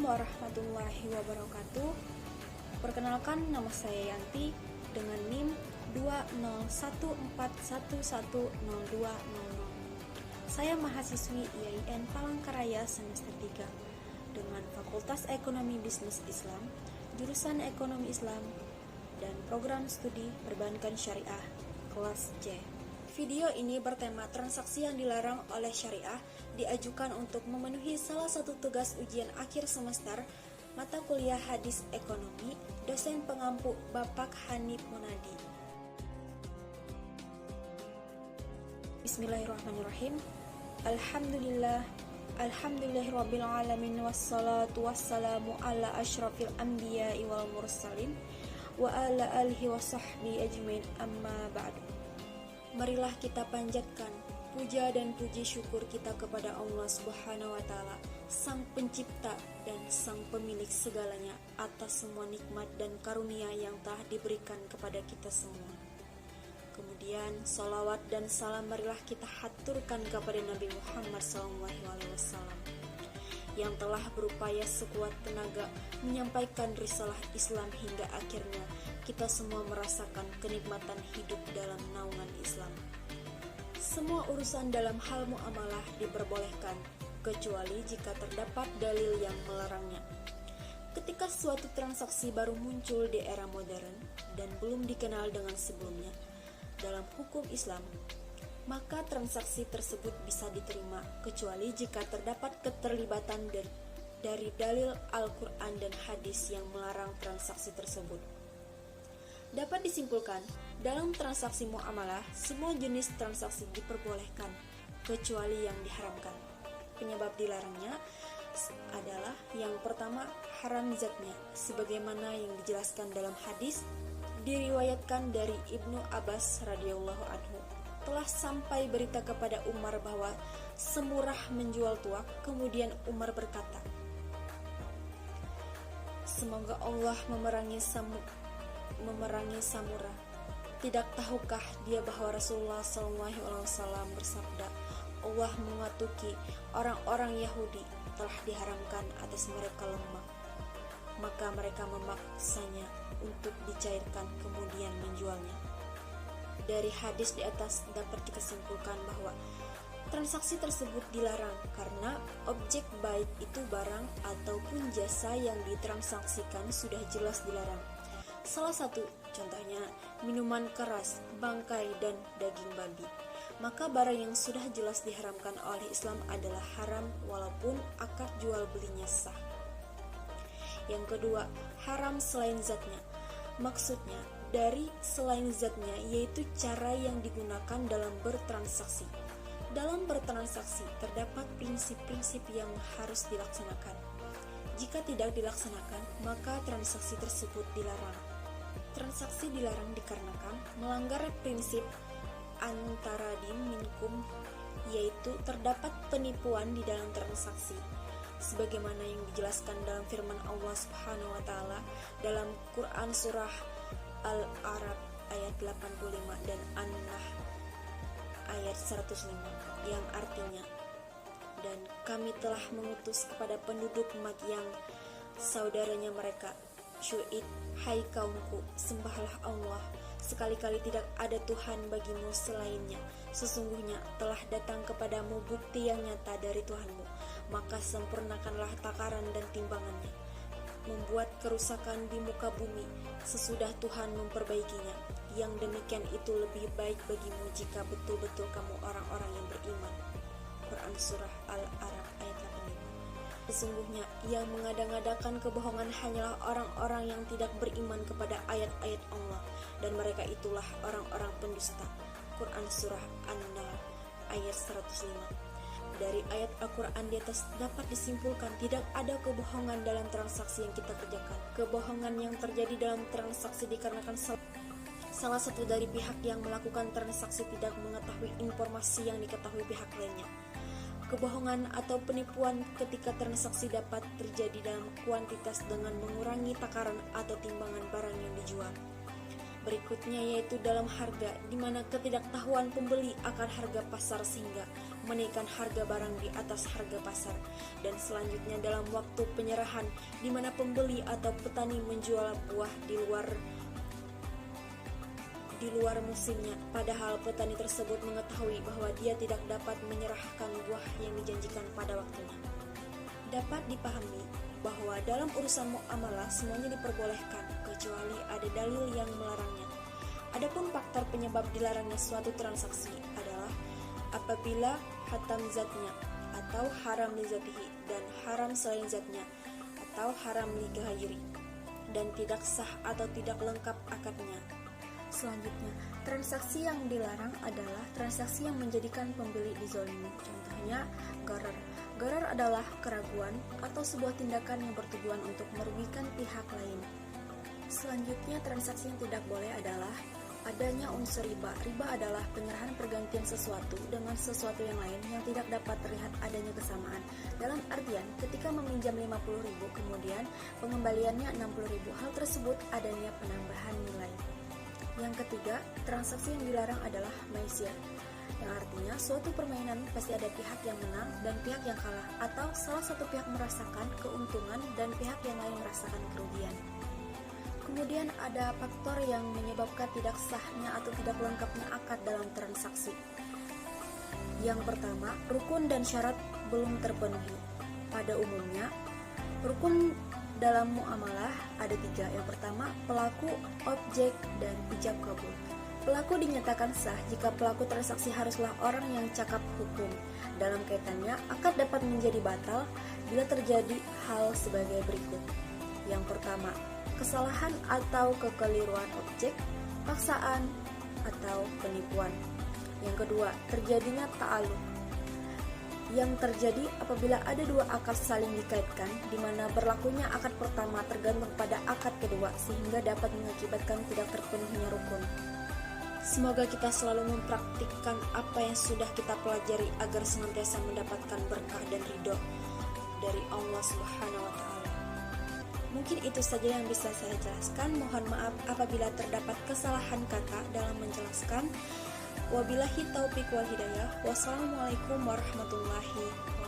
Assalamualaikum warahmatullahi wabarakatuh. Perkenalkan, nama saya Yanti dengan NIM 20141102000. Saya mahasiswi IAIN Palangkaraya semester 3 dengan Fakultas Ekonomi Bisnis Islam, jurusan Ekonomi Islam, dan program studi Perbankan Syariah kelas C. Video ini bertema transaksi yang dilarang oleh syariah diajukan untuk memenuhi salah satu tugas ujian akhir semester mata kuliah Hadis Ekonomi, dosen pengampu Bapak Hanif Munadi. Bismillahirrahmanirrahim. Alhamdulillahirabbil alamin wassalatu wassalamu ala asyrafil anbiya'i wal mursalin wa ala alihi wa sahbihi ajmain, amma ba'du. Marilah kita panjatkan puja dan puji syukur kita kepada Allah Subhanahu wa Ta'ala, Sang Pencipta dan Sang Pemilik segalanya, atas semua nikmat dan karunia yang telah diberikan kepada kita semua. Kemudian salawat dan salam marilah kita haturkan kepada Nabi Muhammad SAW yang telah berupaya sekuat tenaga menyampaikan risalah Islam hingga akhirnya kita semua merasakan kenikmatan hidup dalam naungan Islam. Semua urusan dalam hal muamalah diperbolehkan, kecuali jika terdapat dalil yang melarangnya. Ketika suatu transaksi baru muncul di era modern dan belum dikenal dengan sebelumnya dalam hukum Islam, maka transaksi tersebut bisa diterima, kecuali jika terdapat keterlibatan dari dalil Al-Quran dan hadis yang melarang transaksi tersebut. Dapat disimpulkan, dalam transaksi muamalah, semua jenis transaksi diperbolehkan, kecuali yang diharamkan. Penyebab dilarangnya adalah yang pertama, haram zatnya, sebagaimana yang dijelaskan dalam hadis, diriwayatkan dari Ibnu Abbas radhiyallahu anhu. Telah sampai berita kepada Umar bahwa semurah menjual tuak. Kemudian Umar berkata, semoga Allah memerangi Samurah. Tidak tahukah dia bahwa Rasulullah SAW bersabda, Allah mengatuki orang-orang Yahudi telah diharamkan atas mereka lemak, maka mereka memaksanya untuk dicairkan kemudian menjualnya. Dari hadis di atas dapat kita simpulkan bahwa transaksi tersebut dilarang karena objek baik itu barang ataupun jasa yang ditransaksikan sudah jelas dilarang. Salah satu contohnya minuman keras, bangkai, dan daging babi. Maka barang yang sudah jelas diharamkan oleh Islam adalah haram walaupun akad jual belinya sah. Yang kedua, haram selain zatnya. Maksudnya dari selain zatnya, yaitu cara yang digunakan dalam bertransaksi. Dalam bertransaksi terdapat prinsip-prinsip yang harus dilaksanakan. Jika tidak dilaksanakan, maka transaksi tersebut dilarang. Transaksi dilarang dikarenakan melanggar prinsip antara din minkum, yaitu terdapat penipuan di dalam transaksi, sebagaimana yang dijelaskan dalam firman Allah Subhanahu wa Ta'ala dalam Quran surah Al-A'raf ayat 85 dan An-Nahl ayat 105, yang artinya, dan kami telah mengutus kepada penduduk umat yang saudaranya mereka, Syu'id, hai kaumku, sembahlah Allah, sekali-kali tidak ada Tuhan bagimu selainnya. Sesungguhnya telah datang kepadamu bukti yang nyata dari Tuhanmu, maka sempurnakanlah takaran dan timbangannya. Membuat kerusakan di muka bumi sesudah Tuhan memperbaikinya. Yang demikian itu lebih baik bagimu jika betul-betul kamu orang-orang yang beriman. Quran surah Al-A'raf ayat 85. Sesungguhnya yang mengada-ngadakan kebohongan hanyalah orang-orang yang tidak beriman kepada ayat-ayat Allah, dan mereka itulah orang-orang pendusta. Quran surah An-Nahl ayat 105. Dari ayat Al-Quran di atas dapat disimpulkan tidak ada kebohongan dalam transaksi yang kita kerjakan. Kebohongan yang terjadi dalam transaksi dikarenakan salah satu dari pihak yang melakukan transaksi tidak mengetahui informasi yang diketahui pihak lainnya. Kebohongan atau penipuan ketika transaksi dapat terjadi dalam kuantitas dengan mengurangi takaran atau timbangan barang yang dijual. Berikutnya yaitu dalam harga, di mana ketidaktahuan pembeli akan harga pasar sehingga menaikkan harga barang di atas harga pasar. Dan selanjutnya dalam waktu penyerahan, di mana pembeli atau petani menjual buah di luar musimnya, padahal petani tersebut mengetahui bahwa dia tidak dapat menyerahkan buah yang dijanjikan pada waktunya. Dapat dipahami bahwa dalam urusan muamalah semuanya diperbolehkan kecuali ada dalil yang melarangnya. Adapun faktor penyebab dilarangnya suatu transaksi adalah apabila hatam zatnya atau haram li zatihi dan haram selain zatnya atau haram li ghairi dan tidak sah atau tidak lengkap akadnya. Selanjutnya, transaksi yang dilarang adalah transaksi yang menjadikan pembeli dizolimi. Contohnya, gharar. Gharar adalah keraguan atau sebuah tindakan yang bertujuan untuk merugikan pihak lain. Selanjutnya, transaksi yang tidak boleh adalah adanya unsur riba. Riba adalah penyerahan pergantian sesuatu dengan sesuatu yang lain yang tidak dapat terlihat adanya kesamaan. Dalam artian, ketika meminjam 50.000 kemudian pengembaliannya 60.000, hal tersebut adanya penambahan nilai. Yang ketiga, transaksi yang dilarang adalah maisir, yang artinya suatu permainan pasti ada pihak yang menang dan pihak yang kalah, atau salah satu pihak merasakan keuntungan dan pihak yang lain merasakan kerugian. Kemudian ada faktor yang menyebabkan tidak sahnya atau tidak lengkapnya akad dalam transaksi. Yang pertama, rukun dan syarat belum terpenuhi. Pada umumnya, rukun dalam muamalah ada 3. Yang pertama, pelaku, objek, dan ijab kabul. Pelaku dinyatakan sah jika pelaku transaksi haruslah orang yang cakap hukum. Dalam kaitannya, akad dapat menjadi batal bila terjadi hal sebagai berikut. Yang pertama, kesalahan atau kekeliruan objek, paksaan, atau penipuan. Yang kedua, terjadinya ta'alluq, yang terjadi apabila ada 2 akad saling dikaitkan, di mana berlakunya akad pertama tergantung pada akad kedua, sehingga dapat mengakibatkan tidak terpenuhinya rukun. Semoga kita selalu mempraktikkan apa yang sudah kita pelajari agar senantiasa mendapatkan berkah dan ridho dari Allah Subhanahu wa Ta'ala. Mungkin itu saja yang bisa saya jelaskan. Mohon maaf apabila terdapat kesalahan kata dalam menjelaskan. Wabillahi taufiq wal hidayah. Wassalamualaikum warahmatullahi wabarakatuh.